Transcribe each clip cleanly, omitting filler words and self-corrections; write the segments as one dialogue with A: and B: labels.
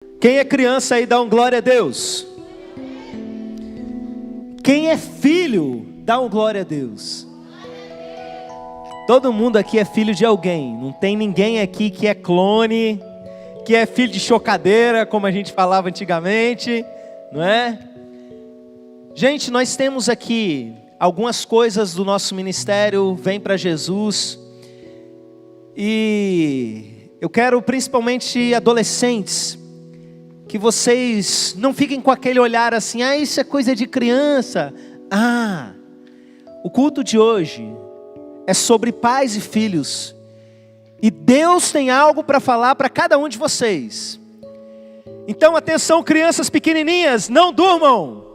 A: Quem é criança aí dá um glória a Deus. Quem é filho dá um glória a Deus. Todo mundo aqui é filho de alguém. Não tem ninguém aqui que é clone, que é filho de chocadeira, como a gente falava antigamente, não é? Gente, nós temos aqui algumas coisas do nosso ministério, Vem para Jesus. E eu quero principalmente adolescentes, que vocês não fiquem com aquele olhar assim, isso é coisa de criança. O culto de hoje é sobre pais e filhos. E Deus tem algo para falar para cada um de vocês. Então atenção, crianças pequenininhas, não durmam.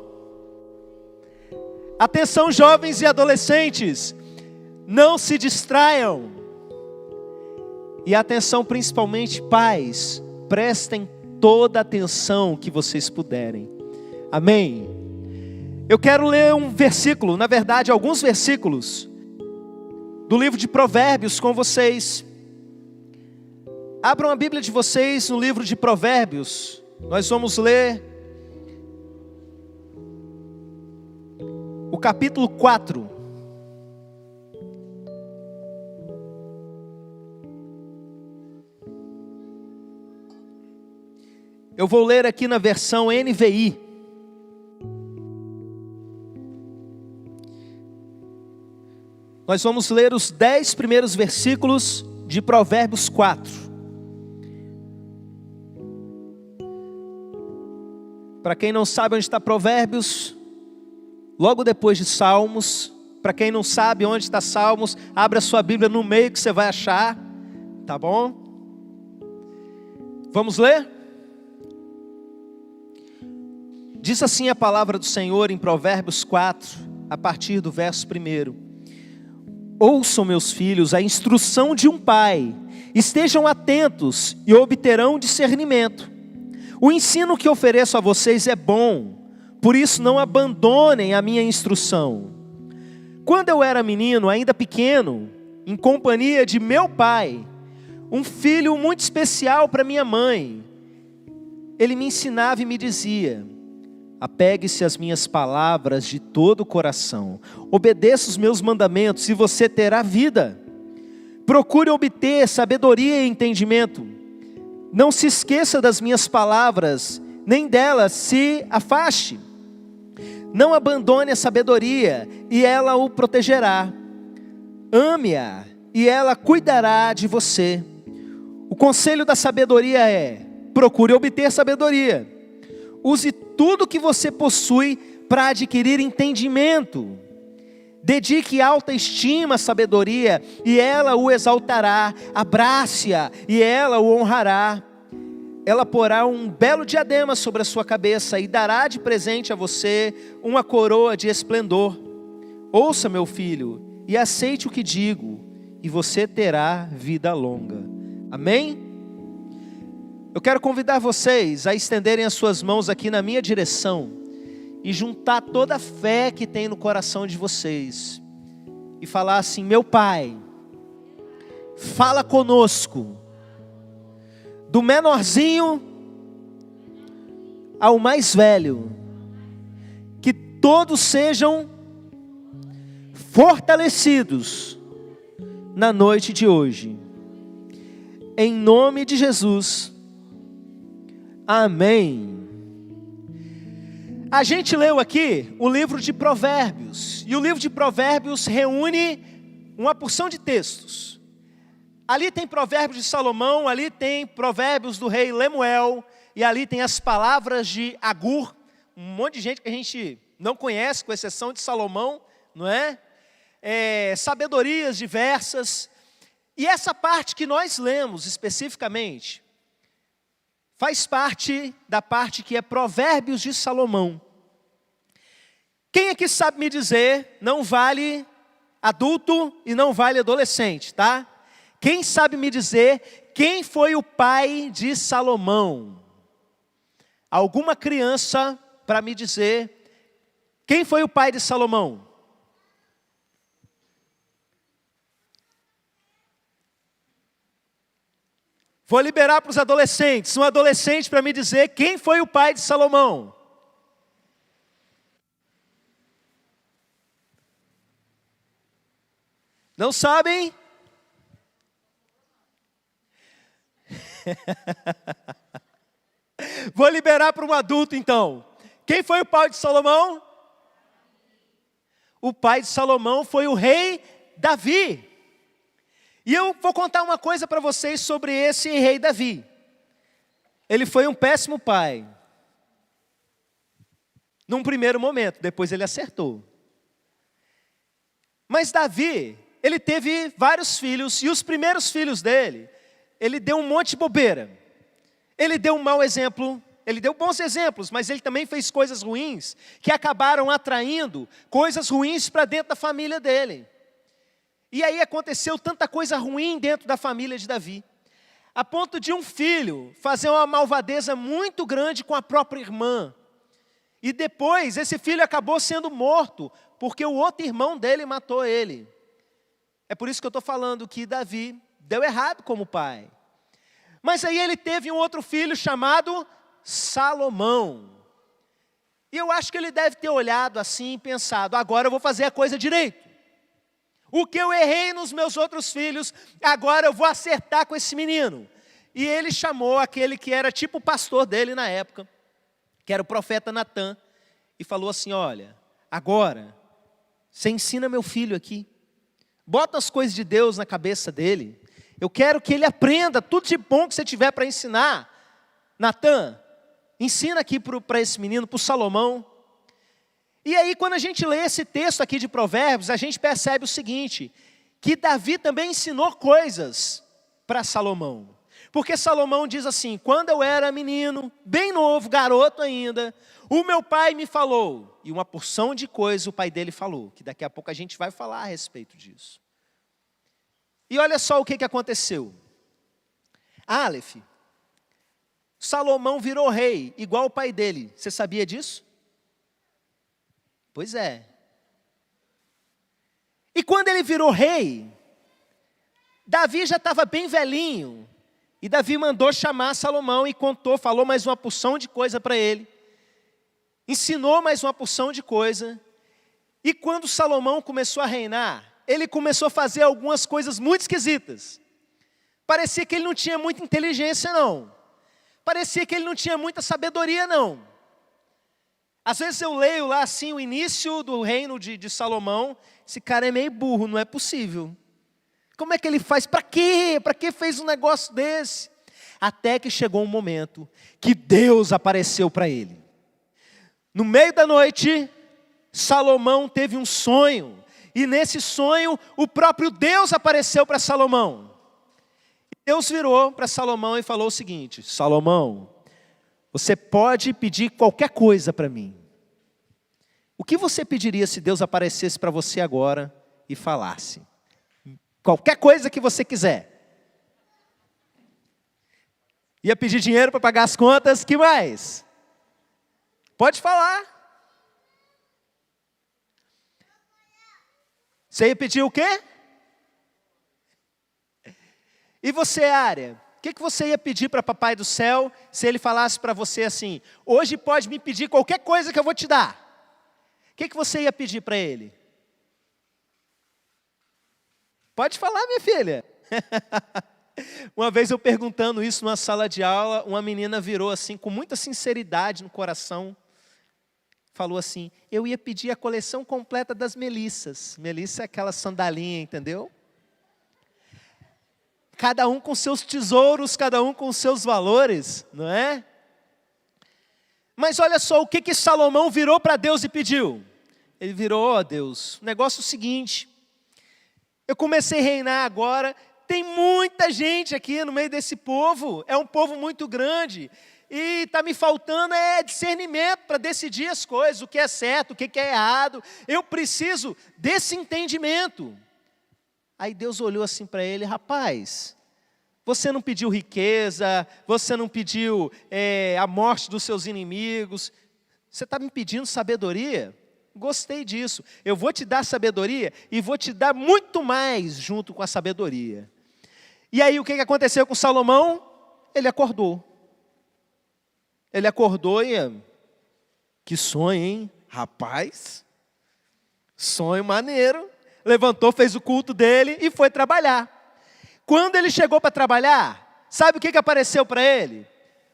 A: Atenção, jovens e adolescentes, não se distraiam. E atenção principalmente pais, prestem toda a atenção que vocês puderem. Amém? Eu quero ler um versículo, na verdade alguns versículos do livro de Provérbios com vocês. Abram a Bíblia de vocês no livro de Provérbios. Nós vamos ler o capítulo 4. Eu vou ler aqui na versão NVI. Nós vamos ler os 10 primeiros versículos de Provérbios 4. Para quem não sabe onde está Provérbios, logo depois de Salmos. Para quem não sabe onde está Salmos, abra sua Bíblia no meio que você vai achar, tá bom? Vamos ler? Diz assim a palavra do Senhor em Provérbios 4, a partir do verso 1. Ouçam, meus filhos, a instrução de um pai, estejam atentos e obterão discernimento. O ensino que ofereço a vocês é bom, por isso não abandonem a minha instrução. Quando eu era menino, ainda pequeno, em companhia de meu pai, um filho muito especial para minha mãe, ele me ensinava e me dizia: apegue-se às minhas palavras de todo o coração, obedeça os meus mandamentos e você terá vida. Procure obter sabedoria e entendimento. Não se esqueça das minhas palavras, nem delas se afaste. Não abandone a sabedoria e ela o protegerá. Ame-a e ela cuidará de você. O conselho da sabedoria é: procure obter sabedoria. Use tudo que você possui para adquirir entendimento. Dedique alta estima à sabedoria e ela o exaltará. Abrace-a e ela o honrará. Ela porá um belo diadema sobre a sua cabeça e dará de presente a você uma coroa de esplendor. Ouça, meu filho, e aceite o que digo, e você terá vida longa. Amém? Eu quero convidar vocês a estenderem as suas mãos aqui na minha direção e juntar toda a fé que tem no coração de vocês e falar assim: meu Pai, fala conosco, do menorzinho ao mais velho, que todos sejam fortalecidos na noite de hoje, em nome de Jesus. Amém. A gente leu aqui o livro de Provérbios, e o livro de Provérbios reúne uma porção de textos. Ali tem Provérbios de Salomão, ali tem Provérbios do rei Lemuel, e ali tem as palavras de Agur, um monte de gente que a gente não conhece, com exceção de Salomão, não é? Sabedorias diversas. E essa parte que nós lemos especificamente faz parte da parte que é Provérbios de Salomão. Quem aqui sabe me dizer, não vale adulto e não vale adolescente, tá? Quem sabe me dizer quem foi o pai de Salomão? Alguma criança para me dizer quem foi o pai de Salomão? Vou liberar para os adolescentes, um adolescente para me dizer quem foi o pai de Salomão. Não sabem? Vou liberar para um adulto então. Quem foi o pai de Salomão? O pai de Salomão foi o rei Davi. E eu vou contar uma coisa para vocês sobre esse rei Davi. Ele foi um péssimo pai. Num primeiro momento, depois ele acertou. Mas Davi, ele teve vários filhos, e os primeiros filhos dele, ele deu um monte de bobeira. Ele deu um mau exemplo, ele deu bons exemplos, mas ele também fez coisas ruins, que acabaram atraindo coisas ruins para dentro da família dele. E aí aconteceu tanta coisa ruim dentro da família de Davi, a ponto de um filho fazer uma malvadeza muito grande com a própria irmã. E depois esse filho acabou sendo morto, porque o outro irmão dele matou ele. É por isso que eu estou falando que Davi deu errado como pai. Mas aí ele teve um outro filho chamado Salomão. E eu acho que ele deve ter olhado assim e pensado, agora eu vou fazer a coisa direito. O que eu errei nos meus outros filhos, agora eu vou acertar com esse menino. E ele chamou aquele que era tipo o pastor dele na época, que era o profeta Natã, e falou assim, olha, agora, você ensina meu filho aqui, bota as coisas de Deus na cabeça dele, eu quero que ele aprenda tudo de bom que você tiver para ensinar. Natã, ensina aqui para esse menino, para o Salomão. E aí quando a gente lê esse texto aqui de Provérbios, a gente percebe o seguinte, que Davi também ensinou coisas para Salomão. Porque Salomão diz assim, quando eu era menino, bem novo, garoto ainda, o meu pai me falou, e uma porção de coisas o pai dele falou, que daqui a pouco a gente vai falar a respeito disso. E olha só o que aconteceu. Aleph, Salomão virou rei, igual o pai dele, você sabia disso? Pois é. E quando ele virou rei, Davi já estava bem velhinho. E Davi mandou chamar Salomão e contou, falou mais uma porção de coisa para ele. Ensinou mais uma porção de coisa. E quando Salomão começou a reinar, ele começou a fazer algumas coisas muito esquisitas. Parecia que ele não tinha muita inteligência não. Parecia que ele não tinha muita sabedoria não. Às vezes eu leio lá assim o início do reino de Salomão, esse cara é meio burro, não é possível. Como é que ele faz? Para quê? Para que fez um negócio desse? Até que chegou um momento que Deus apareceu para ele. No meio da noite, Salomão teve um sonho. E nesse sonho, o próprio Deus apareceu para Salomão. E Deus virou para Salomão e falou o seguinte, Salomão, você pode pedir qualquer coisa para mim. O que você pediria se Deus aparecesse para você agora e falasse? Qualquer coisa que você quiser. Ia pedir dinheiro para pagar as contas, que mais? Pode falar. Você ia pedir o quê? E você, Área? O que você ia pedir para Papai do Céu se Ele falasse para você assim, hoje pode me pedir qualquer coisa que eu vou te dar? O que você ia pedir para Ele? Pode falar, minha filha. Uma vez eu perguntando isso numa sala de aula, uma menina virou assim, com muita sinceridade no coração, falou assim, eu ia pedir a coleção completa das Melissas. Melissa é aquela sandalinha, entendeu? Cada um com seus tesouros, cada um com seus valores, não é? Mas olha só, o que Salomão virou para Deus e pediu? Ele virou, ó Deus, o negócio é o seguinte, eu comecei a reinar agora, tem muita gente aqui no meio desse povo, é um povo muito grande, e está me faltando discernimento para decidir as coisas, o que é certo, o que é errado, eu preciso desse entendimento. Aí Deus olhou assim para ele, rapaz, você não pediu riqueza, você não pediu a morte dos seus inimigos, você está me pedindo sabedoria? Gostei disso, eu vou te dar sabedoria e vou te dar muito mais junto com a sabedoria. E aí o que aconteceu com Salomão? ele acordou. Ele acordou e... Que sonho, hein? Rapaz, sonho maneiro. Levantou, fez o culto dele e foi trabalhar. Quando ele chegou para trabalhar, sabe o que apareceu para ele?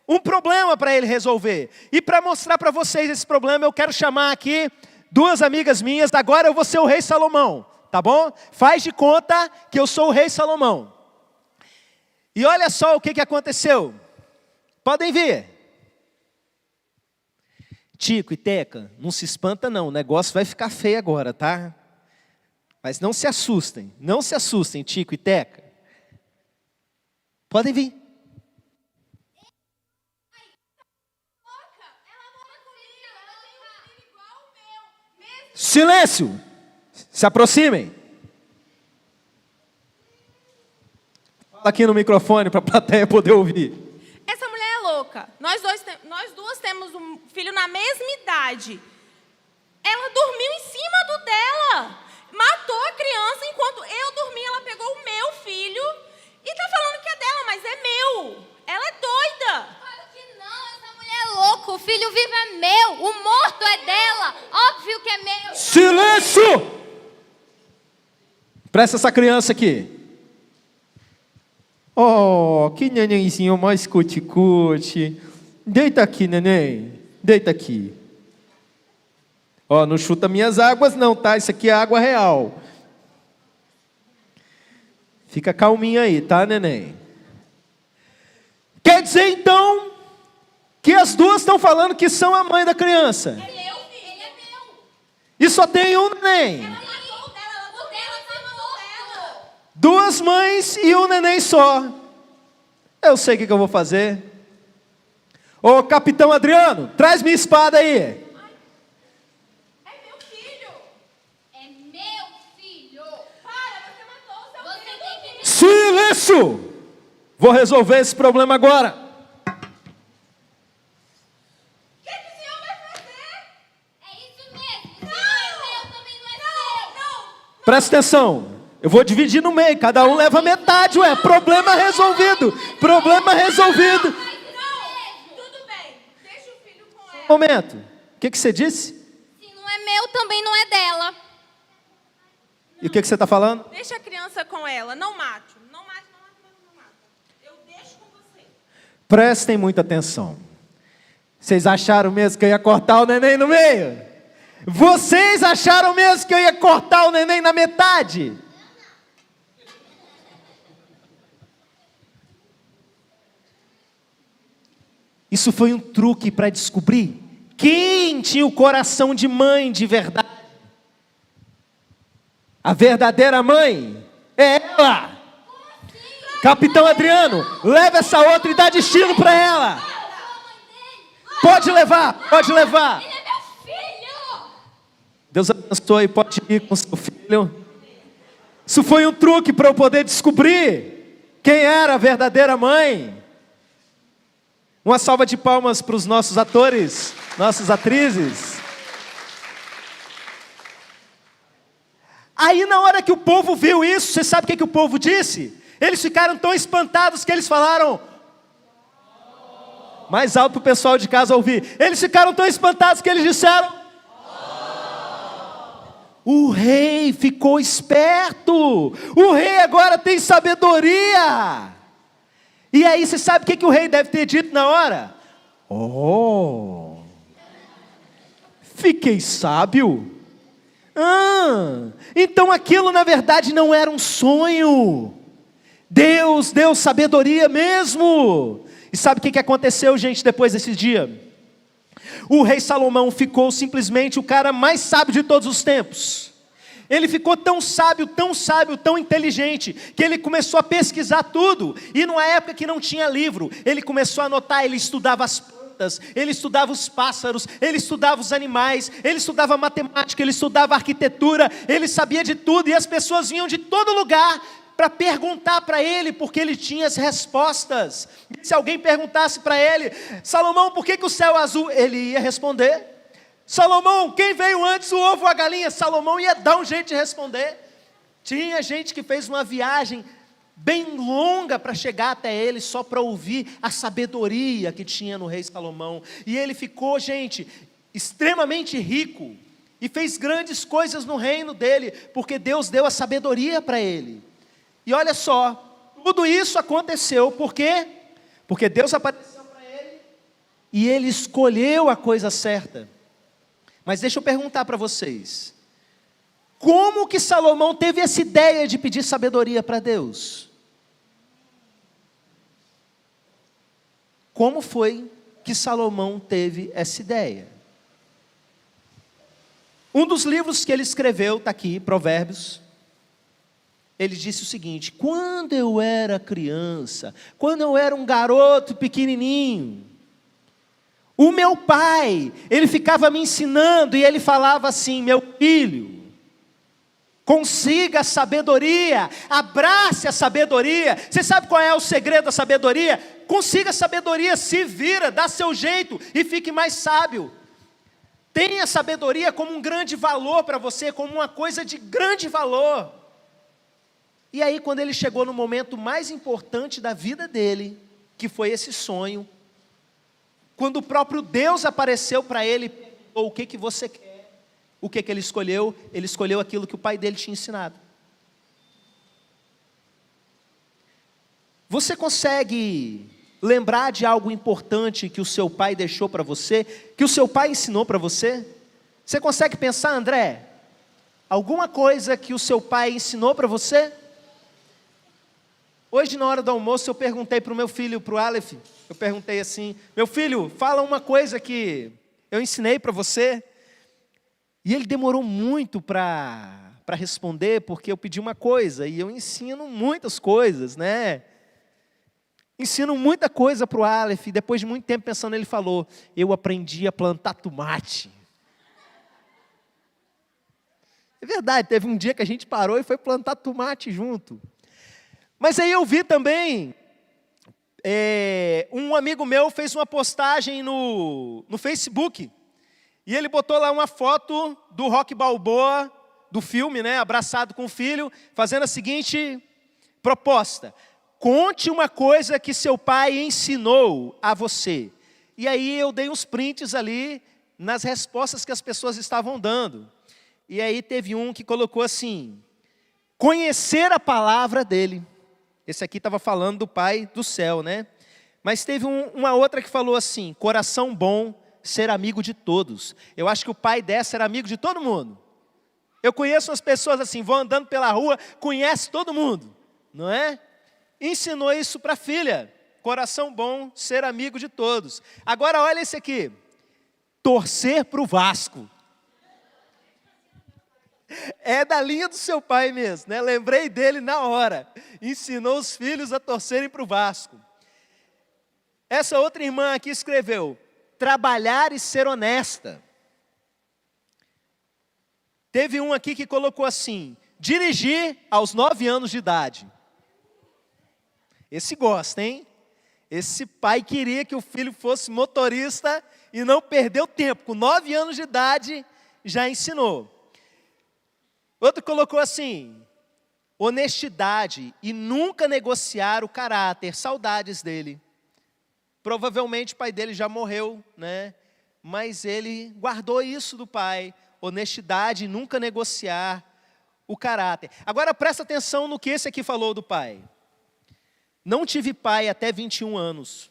A: Um problema para ele resolver. E para mostrar para vocês esse problema, eu quero chamar aqui 2 amigas minhas. Agora eu vou ser o rei Salomão, tá bom? Faz de conta que eu sou o rei Salomão. E olha só o que aconteceu. Podem vir. Tico e Teca, não se espanta não, o negócio vai ficar feio agora, tá? Mas não se assustem, Tico e Teca. Podem vir. Silêncio! Se aproximem. Fala aqui no microfone para a plateia poder ouvir.
B: Essa mulher é louca. Nós duas temos um filho na mesma idade. Ela dormiu em cima do dela. Matou a criança enquanto eu dormia. Ela pegou o meu filho e tá falando que é dela, mas é meu. Ela é doida.
C: Claro que não, essa mulher é louca. O filho vivo é meu, o morto é dela. Óbvio que é meu.
A: Silêncio! Presta essa criança aqui. Oh, que nenenzinho mais cuti-cuti. Deita aqui, neném. Deita aqui. Ó, não chuta minhas águas não, tá? Isso aqui é água real. Fica calminha aí, tá, neném? Quer dizer, então, que as 2 estão falando que são a mãe da criança.
C: É meu filho, ele é meu.
A: E só tem um neném.
C: Ela matou o dela, ela matou dela.
A: 2 mães e um neném só. Eu sei o que eu vou fazer. Ô, capitão Adriano, traz minha espada aí.
B: É meu filho.
C: É meu filho.
B: Para, você matou o seu
C: Você
B: filho.
C: tem que...
A: Silêncio! Vou resolver esse problema agora.
B: O que o senhor vai fazer?
C: É isso mesmo. Se não é meu, também não é seu.
B: Não.
A: Presta atenção. Eu vou dividir no meio, cada um leva metade, ué. Problema resolvido. Problema resolvido.
B: Não. Tudo bem. Deixa o filho com ela.
A: Momento. O que você disse?
C: Se não é meu, também não é dela.
A: E o que você está falando?
B: Deixa a criança com ela. Não mate. Não mate, não mate, não mate. Eu deixo com você.
A: Prestem muita atenção. Vocês acharam mesmo que eu ia cortar o neném no meio? Vocês acharam mesmo que eu ia cortar o neném na metade? Isso foi um truque para descobrir quem tinha o coração de mãe de verdade. A verdadeira mãe é ela. Capitão Adriano, leva essa outra e dá destino para ela. Pode levar, pode levar.
C: Ele é meu filho.
A: Deus abençoe, pode ir com seu filho. Isso foi um truque para eu poder descobrir quem era a verdadeira mãe. Uma salva de palmas para os nossos atores, nossas atrizes. Aí na hora que o povo viu isso, você sabe o que o povo disse? Eles ficaram tão espantados que eles falaram... Mais alto para o pessoal de casa ouvir. Eles ficaram tão espantados que eles disseram... O rei ficou esperto. O rei agora tem sabedoria. E aí você sabe o que o rei deve ter dito na hora? Oh, fiquei sábio. Então aquilo na verdade não era um sonho. Deus deu sabedoria mesmo. E sabe o que aconteceu, gente, depois desse dia? O rei Salomão ficou simplesmente o cara mais sábio de todos os tempos. Ele ficou tão sábio, tão inteligente, que ele começou a pesquisar tudo. E numa época que não tinha livro, ele começou a anotar, ele estudava as plantas, ele estudava os pássaros, ele estudava os animais, ele estudava matemática, ele estudava arquitetura, ele sabia de tudo. E as pessoas vinham de todo lugar para perguntar para ele, porque ele tinha as respostas. E se alguém perguntasse para ele, Salomão, por que o céu é azul? Ele ia responder. Salomão, quem veio antes, o ovo ou a galinha? Salomão ia dar um jeito de responder. Tinha gente que fez uma viagem bem longa para chegar até ele, só para ouvir a sabedoria que tinha no rei Salomão. E ele ficou, gente, extremamente rico, e fez grandes coisas no reino dele, porque Deus deu a sabedoria para ele. E olha só, tudo isso aconteceu, por quê? Porque Deus apareceu para ele, e ele escolheu a coisa certa. Mas deixa eu perguntar para vocês, como que Salomão teve essa ideia de pedir sabedoria para Deus? Como foi que Salomão teve essa ideia? Um dos livros que ele escreveu, está aqui, Provérbios, ele disse o seguinte: quando eu era criança, quando eu era um garoto pequenininho, o meu pai, ele ficava me ensinando e ele falava assim: meu filho, consiga a sabedoria, abrace a sabedoria. Você sabe qual é o segredo da sabedoria? Consiga a sabedoria, se vira, dá seu jeito e fique mais sábio. Tenha a sabedoria como um grande valor para você, como uma coisa de grande valor. E aí, quando ele chegou no momento mais importante da vida dele, que foi esse sonho, quando o próprio Deus apareceu para ele e perguntou: o que você quer? O que ele escolheu? Ele escolheu aquilo que o pai dele tinha ensinado. Você consegue lembrar de algo importante que o seu pai deixou para você, que o seu pai ensinou para você? Você consegue pensar, André, alguma coisa que o seu pai ensinou para você? Hoje, na hora do almoço, eu perguntei para o meu filho, para o Aleph, eu perguntei assim: meu filho, fala uma coisa que eu ensinei para você. E ele demorou muito para responder, porque eu pedi uma coisa, e eu ensino muitas coisas, né? Ensino muita coisa para o Aleph, e depois de muito tempo pensando, ele falou: eu aprendi a plantar tomate. É verdade, teve um dia que a gente parou e foi plantar tomate junto. Mas aí eu vi também, um amigo meu fez uma postagem no Facebook, e ele botou lá uma foto do Rocky Balboa, do filme, né, abraçado com o filho, fazendo a seguinte proposta: conte uma coisa que seu pai ensinou a você. E aí eu dei uns prints ali nas respostas que as pessoas estavam dando. E aí teve um que colocou assim: conhecer a palavra dele. Esse aqui estava falando do Pai do céu, né? Mas teve uma outra que falou assim: coração bom, ser amigo de todos. Eu acho que o pai dessa era amigo de todo mundo. Eu conheço umas pessoas assim, vão andando pela rua, conhece todo mundo, não é? Ensinou isso para a filha: coração bom, ser amigo de todos. Agora olha esse aqui: torcer para o Vasco. É da linha do seu pai mesmo, né? Lembrei dele na hora. Ensinou os filhos a torcerem para o Vasco. Essa outra irmã aqui escreveu: trabalhar e ser honesta. Teve um aqui que colocou assim: dirigir aos 9 anos de idade. Esse gosta, hein? Esse pai queria que o filho fosse motorista e não perdeu tempo. Com 9 anos de idade já ensinou. Outro colocou assim: honestidade e nunca negociar o caráter. Saudades dele. Provavelmente o pai dele já morreu, né? Mas ele guardou isso do pai: honestidade e nunca negociar o caráter. Agora presta atenção no que esse aqui falou do pai: não tive pai até 21 anos.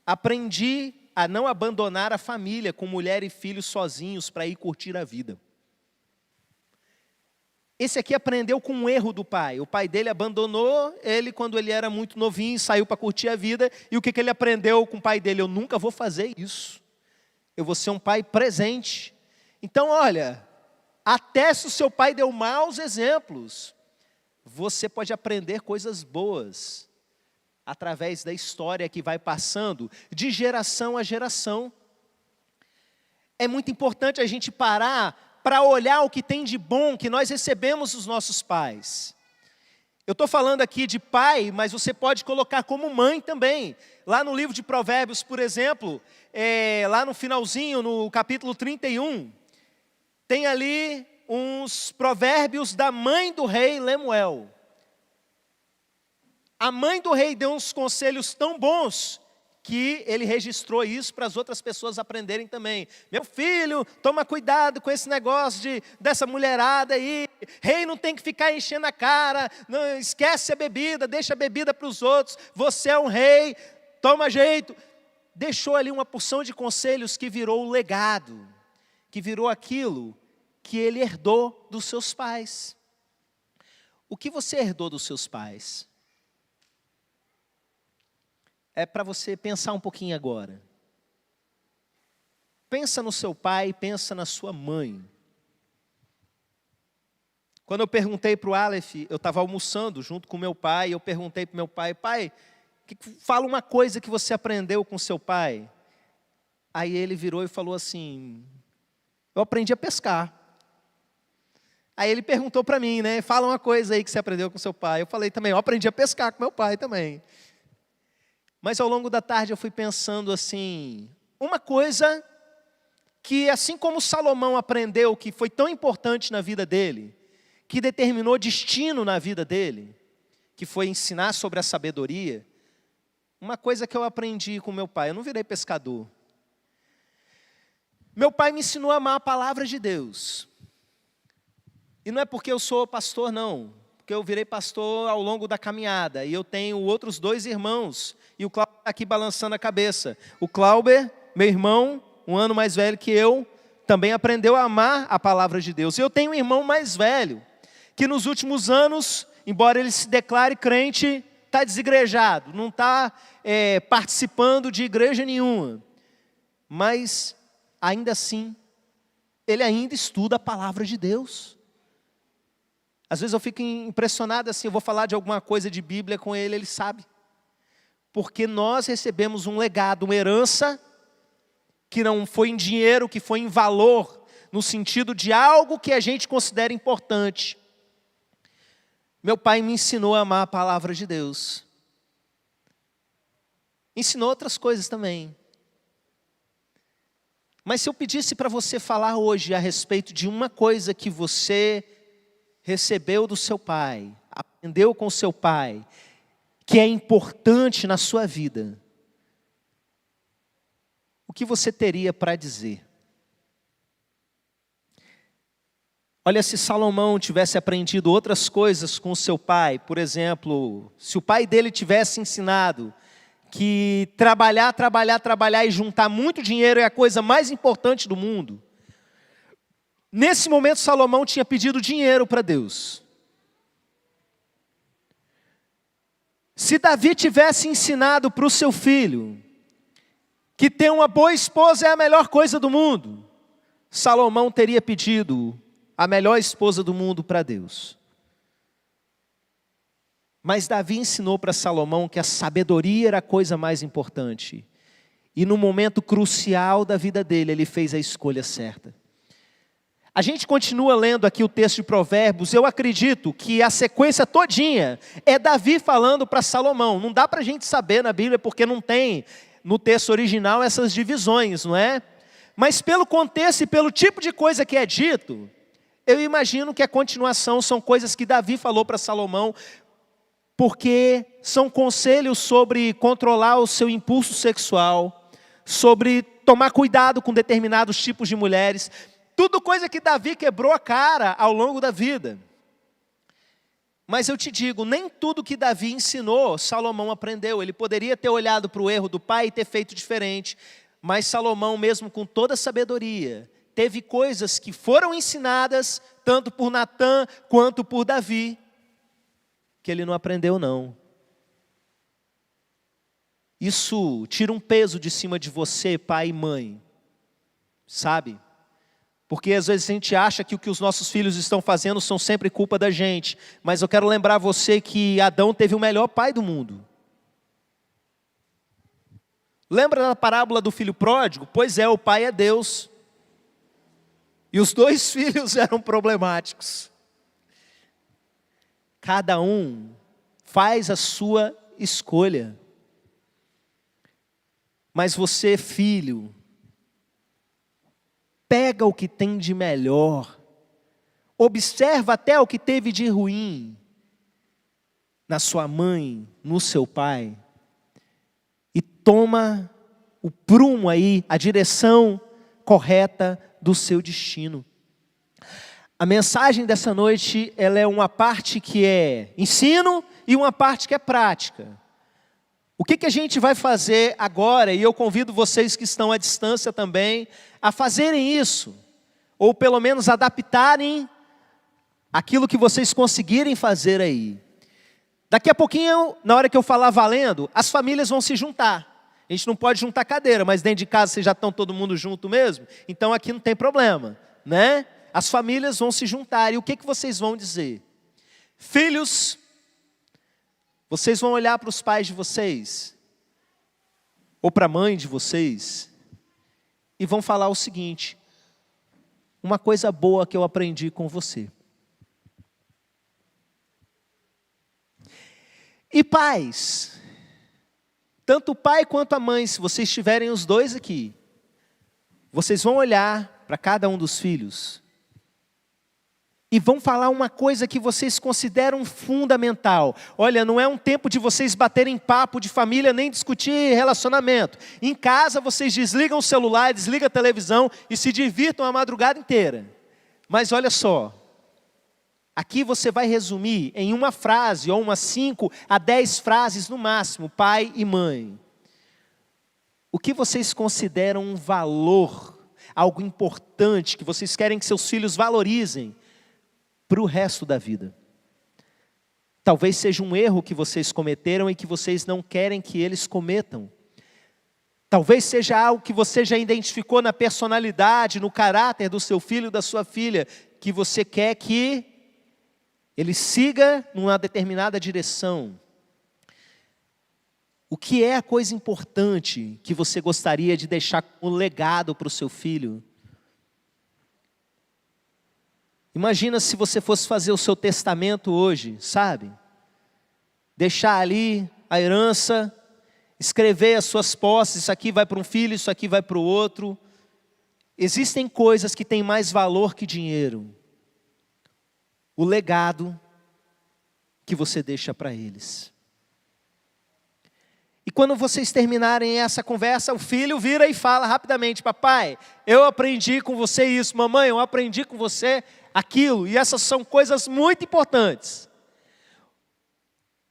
A: Aprendi a não abandonar a família com mulher e filhos sozinhos para ir curtir a vida. Esse aqui aprendeu com um erro do pai. O pai dele abandonou ele quando ele era muito novinho, saiu para curtir a vida. E o que ele aprendeu com o pai dele? Eu nunca vou fazer isso. Eu vou ser um pai presente. Então, olha, até se o seu pai deu maus exemplos, você pode aprender coisas boas através da história que vai passando de geração a geração. É muito importante a gente parar para olhar o que tem de bom que nós recebemos dos nossos pais. Eu estou falando aqui de pai, mas você pode colocar como mãe também. Lá no livro de Provérbios, por exemplo, lá no finalzinho, no capítulo 31, tem ali uns provérbios da mãe do rei Lemuel. A mãe do rei deu uns conselhos tão bons que ele registrou isso para as outras pessoas aprenderem também. Meu filho, toma cuidado com esse negócio dessa mulherada aí. Rei não tem que ficar enchendo a cara, não, esquece a bebida, deixa a bebida para os outros. Você é um rei, toma jeito. Deixou ali uma porção de conselhos que virou o legado, que virou aquilo que ele herdou dos seus pais. O que você herdou dos seus pais? É para você pensar um pouquinho agora. Pensa no seu pai, pensa na sua mãe. Quando eu perguntei para o Aleph, eu estava almoçando junto com meu pai, eu perguntei para o meu pai, fala uma coisa que você aprendeu com seu pai. Aí ele virou e falou assim, eu aprendi a pescar. Aí ele perguntou para mim, né, fala uma coisa aí que você aprendeu com seu pai. Eu falei também, eu aprendi a pescar com meu pai também. Mas ao longo da tarde eu fui pensando assim, uma coisa que assim como Salomão aprendeu, que foi tão importante na vida dele, que determinou destino na vida dele, que foi ensinar sobre a sabedoria, uma coisa que eu aprendi com meu pai, eu não virei pescador. Meu pai me ensinou a amar a palavra de Deus. E não é porque eu sou pastor não, porque eu virei pastor ao longo da caminhada, e eu tenho outros 2 irmãos, e o Cláudio está aqui balançando a cabeça. O Cláudio, meu irmão, 1 ano mais velho que eu, também aprendeu a amar a palavra de Deus. E eu tenho um irmão mais velho, que nos últimos anos, embora ele se declare crente, está desigrejado, não está participando de igreja nenhuma. Mas, ainda assim, ele ainda estuda a palavra de Deus. Às vezes eu fico impressionado assim, eu vou falar de alguma coisa de Bíblia com ele, ele sabe. Porque nós recebemos um legado, uma herança, que não foi em dinheiro, que foi em valor, no sentido de algo que a gente considera importante. Meu pai me ensinou a amar a palavra de Deus. Ensinou outras coisas também. Mas se eu pedisse para você falar hoje a respeito de uma coisa que você recebeu do seu pai, aprendeu com seu pai, que é importante na sua vida, o que você teria para dizer? Olha, se Salomão tivesse aprendido outras coisas com o seu pai, por exemplo, se o pai dele tivesse ensinado que trabalhar e juntar muito dinheiro é a coisa mais importante do mundo, nesse momento Salomão tinha pedido dinheiro para Deus. Se Davi tivesse ensinado para o seu filho que ter uma boa esposa é a melhor coisa do mundo, Salomão teria pedido a melhor esposa do mundo para Deus. Mas Davi ensinou para Salomão que a sabedoria era a coisa mais importante. E no momento crucial da vida dele, ele fez a escolha certa. A gente continua lendo aqui o texto de Provérbios, eu acredito que a sequência todinha é Davi falando para Salomão. Não dá para a gente saber na Bíblia, porque não tem no texto original essas divisões, não é? Mas pelo contexto e pelo tipo de coisa que é dito, eu imagino que a continuação são coisas que Davi falou para Salomão, porque são conselhos sobre controlar o seu impulso sexual, sobre tomar cuidado com determinados tipos de mulheres, tudo coisa que Davi quebrou a cara ao longo da vida. Mas eu te digo, nem tudo que Davi ensinou, Salomão aprendeu. Ele poderia ter olhado para o erro do pai e ter feito diferente. Mas Salomão, mesmo com toda a sabedoria, teve coisas que foram ensinadas, tanto por Natã quanto por Davi, que ele não aprendeu não. Isso tira um peso de cima de você, pai e mãe. Sabe? Porque às vezes a gente acha que o que os nossos filhos estão fazendo são sempre culpa da gente. Mas eu quero lembrar você que Adão teve o melhor pai do mundo. Lembra da parábola do filho pródigo? Pois é, o pai é Deus. E os 2 filhos eram problemáticos. Cada um faz a sua escolha. Mas você, filho, pega o que tem de melhor, observa até o que teve de ruim, na sua mãe, no seu pai, e toma o prumo aí, a direção correta do seu destino. A mensagem dessa noite, ela é uma parte que é ensino e uma parte que é prática. O que a gente vai fazer agora, e eu convido vocês que estão à distância também, a fazerem isso, ou pelo menos adaptarem aquilo que vocês conseguirem fazer aí. Daqui a pouquinho, na hora que eu falar valendo, as famílias vão se juntar. A gente não pode juntar cadeira, mas dentro de casa vocês já estão todo mundo junto mesmo, então aqui não tem problema, né? As famílias vão se juntar, e o que vocês vão dizer? Filhos, vocês vão olhar para os pais de vocês, ou para a mãe de vocês, e vão falar o seguinte: uma coisa boa que eu aprendi com você. E pais, tanto o pai quanto a mãe, se vocês tiverem os dois aqui, vocês vão olhar para cada um dos filhos e vão falar uma coisa que vocês consideram fundamental. Olha, não é um tempo de vocês baterem papo de família, nem discutir relacionamento. Em casa vocês desligam o celular, desligam a televisão e se divirtam a madrugada inteira. Mas olha só, aqui você vai resumir em uma frase, ou umas 5 a 10 frases no máximo, pai e mãe. O que vocês consideram um valor, algo importante, que vocês querem que seus filhos valorizem para o resto da vida? Talvez seja um erro que vocês cometeram e que vocês não querem que eles cometam. Talvez seja algo que você já identificou na personalidade, no caráter do seu filho, da sua filha, que você quer que ele siga numa determinada direção. O que é a coisa importante que você gostaria de deixar como legado para o seu filho? Imagina se você fosse fazer o seu testamento hoje, sabe? Deixar ali a herança, escrever as suas posses, isso aqui vai para um filho, isso aqui vai para o outro. Existem coisas que têm mais valor que dinheiro. O legado que você deixa para eles. E quando vocês terminarem essa conversa, o filho vira e fala rapidamente: papai, eu aprendi com você isso, mamãe, eu aprendi com você aquilo, e essas são coisas muito importantes.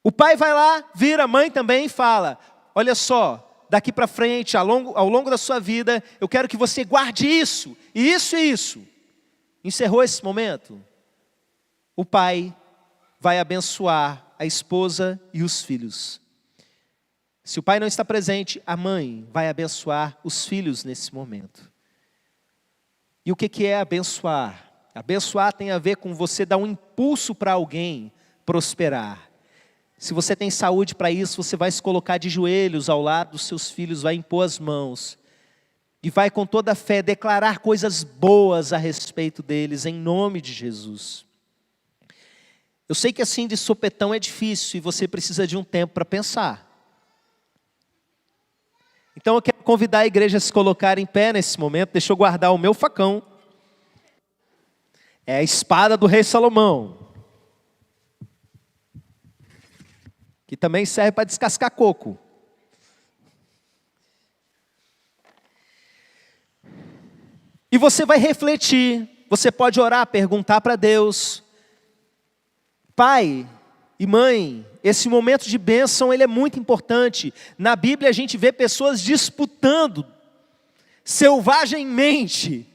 A: O pai vai lá, vira a mãe também e fala: olha só, daqui para frente, ao longo da sua vida, eu quero que você guarde isso, e isso e isso. Encerrou esse momento? O pai vai abençoar a esposa e os filhos. Se o pai não está presente, a mãe vai abençoar os filhos nesse momento. E o que é abençoar? Abençoar tem a ver com você dar um impulso para alguém prosperar. Se você tem saúde para isso, você vai se colocar de joelhos ao lado dos seus filhos, vai impor as mãos e vai com toda a fé declarar coisas boas a respeito deles, em nome de Jesus. Eu sei que assim de sopetão é difícil e você precisa de um tempo para pensar. Então eu quero convidar a igreja a se colocar em pé nesse momento. Deixa eu guardar o meu facão. É a espada do rei Salomão, que também serve para descascar coco. E você vai refletir, você pode orar, perguntar para Deus: pai e mãe, esse momento de bênção, ele é muito importante. Na Bíblia a gente vê pessoas disputando selvagemmente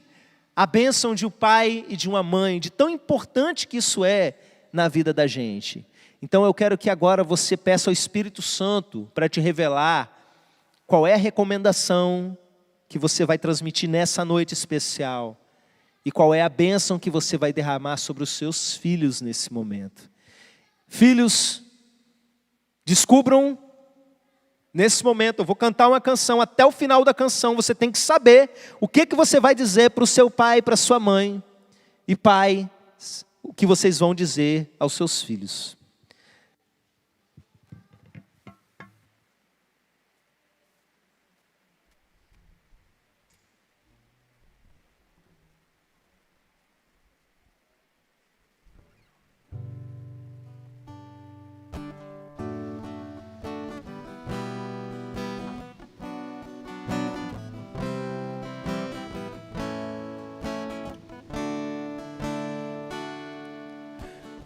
A: a bênção de um pai e de uma mãe, de tão importante que isso é na vida da gente. Então eu quero que agora você peça ao Espírito Santo para te revelar qual é a recomendação que você vai transmitir nessa noite especial e qual é a bênção que você vai derramar sobre os seus filhos nesse momento. Filhos, descubram nesse momento, eu vou cantar uma canção, até o final da canção você tem que saber o que você vai dizer para o seu pai e para a sua mãe. E pai, o que vocês vão dizer aos seus filhos.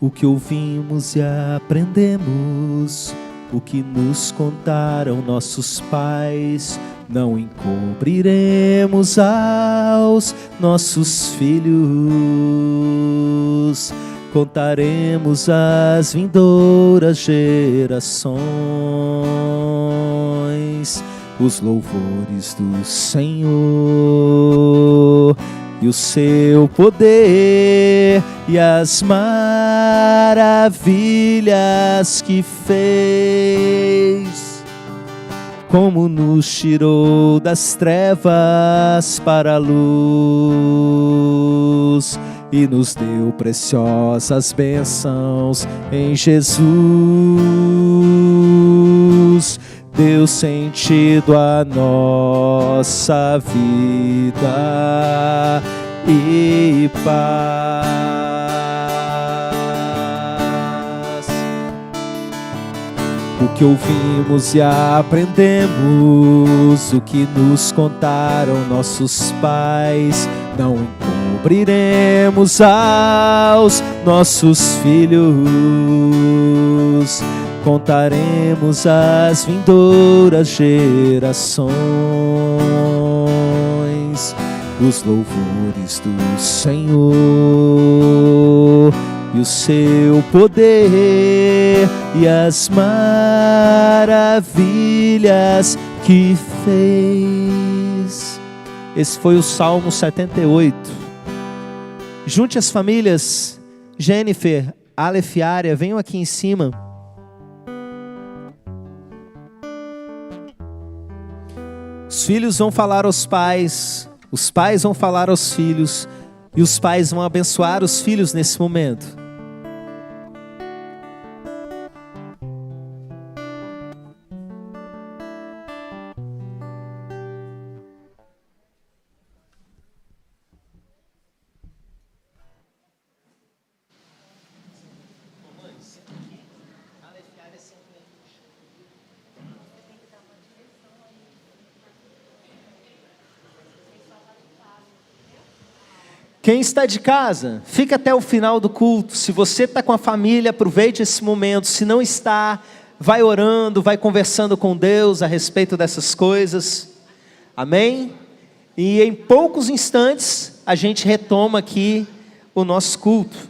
A: O que ouvimos e aprendemos, o que nos contaram nossos pais, não encobriremos aos nossos filhos. Contaremos às vindouras gerações os louvores do Senhor e o seu poder e as maravilhas que fez, como nos tirou das trevas para a luz e nos deu preciosas bênçãos em Jesus. Deu sentido à nossa vida e paz. O que ouvimos e aprendemos, o que nos contaram nossos pais, não encobriremos aos nossos filhos. Contaremos às vindouras gerações os louvores do Senhor e o seu poder e as maravilhas que fez. Esse foi o Salmo 78. Junte as famílias, Jennifer, Aleph e Área, venham aqui em cima. Os filhos vão falar aos pais, os pais vão falar aos filhos, e os pais vão abençoar os filhos nesse momento. Quem está de casa, fica até o final do culto. Se você está com a família, aproveite esse momento. Se não está, vai orando, vai conversando com Deus a respeito dessas coisas. Amém? E em poucos instantes, a gente retoma aqui o nosso culto.